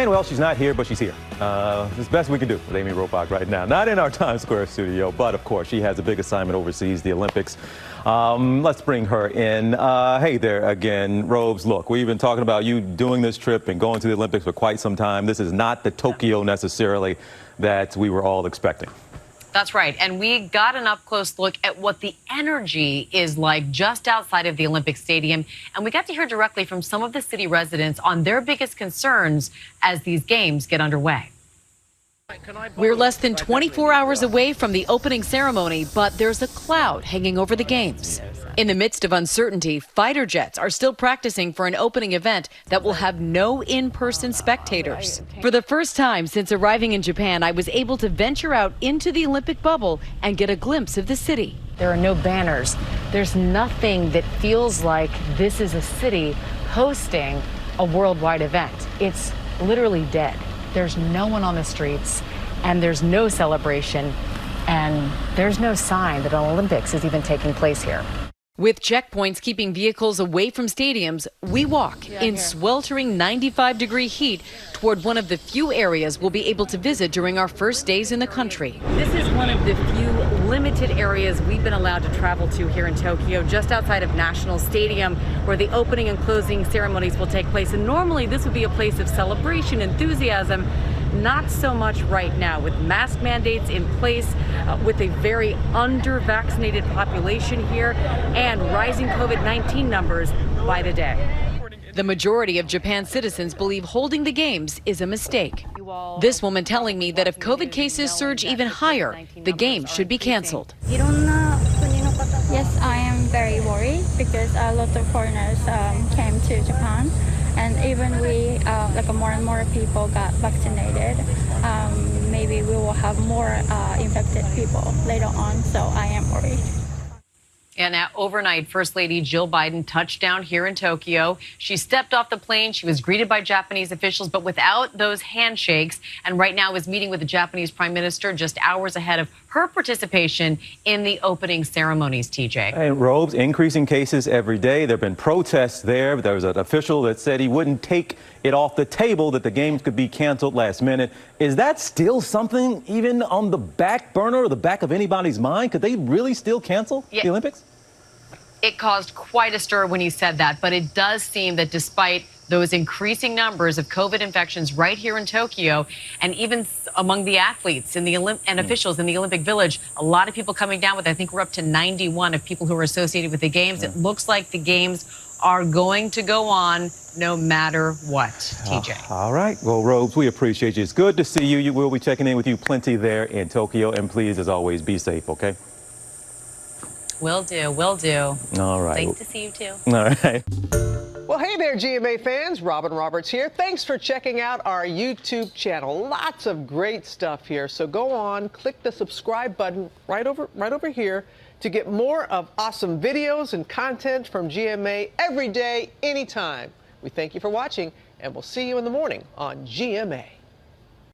And, well, she's not here, but she's here. It's the best we can do with Amy Robach right now. Not in our Times Square studio, but, of course, she has a big assignment overseas, the Olympics. Let's bring her in. Hey there again, Robes. Look, we've been talking about you doing this trip and going to the Olympics for quite some time. This is not the Tokyo necessarily that we were all expecting. That's right. And we got an up-close look at what the energy is like just outside of the Olympic Stadium. And we got to hear directly from some of the city residents on their biggest concerns as these games get underway. We're less than 24 hours away from the opening ceremony, but there's a cloud hanging over the games. In the midst of uncertainty, fighter jets are still practicing for an opening event that will have no in-person spectators. For the first time since arriving in Japan, I was able to venture out into the Olympic bubble and get a glimpse of the city. There are no banners. There's nothing that feels like this is a city hosting a worldwide event. It's literally dead. There's no one on the streets, and there's no celebration, and there's no sign that an Olympics is even taking place here. With checkpoints keeping vehicles away from stadiums, we walk in sweltering 95-degree heat toward one of the few areas we'll be able to visit during our first days in the country. This is one of the few limited areas we've been allowed to travel to here in Tokyo, just outside of National Stadium, where the opening and closing ceremonies will take place. And normally this would be a place of celebration, enthusiasm. Not so much right now, with mask mandates in place, with a very under-vaccinated population here, and rising COVID-19 numbers by the day. The majority of Japan's citizens believe holding the games is a mistake. This woman telling me that if COVID cases surge even higher, the games should be canceled. Yes, I am very worried because a lot of foreigners came to Japan. And even more and more people got vaccinated, maybe we will have more infected people later on, so I am worried. And now, overnight, First Lady Jill Biden touched down here in Tokyo. She stepped off the plane. She was greeted by Japanese officials, but without those handshakes. And right now is meeting with the Japanese Prime Minister just hours ahead of her participation in the opening ceremonies, TJ. And Robes, increasing cases every day. There have been protests there. There was an official that said he wouldn't take it off the table that the games could be canceled last minute. Is that still something even on the back burner or the back of anybody's mind? Could they really still cancel the Olympics? It caused quite a stir when he said that, but it does seem that despite those increasing numbers of COVID infections right here in Tokyo, and even among the athletes and officials in the Olympic Village, a lot of people coming down with, I think we're up to 91 of people who are associated with the games. It looks like the games are going to go on no matter what, TJ. All right. Well, Robes, we appreciate you. It's good to see you. We'll be checking in with you plenty there in Tokyo. And please, as always, be safe, okay? Will do, will do. All right. Nice to see you, too. All right. Well, hey there, GMA fans. Robin Roberts here. Thanks for checking out our YouTube channel. Lots of great stuff here. So go on, click the subscribe button right over here to get more of awesome videos and content from GMA every day, anytime. We thank you for watching, and we'll see you in the morning on GMA.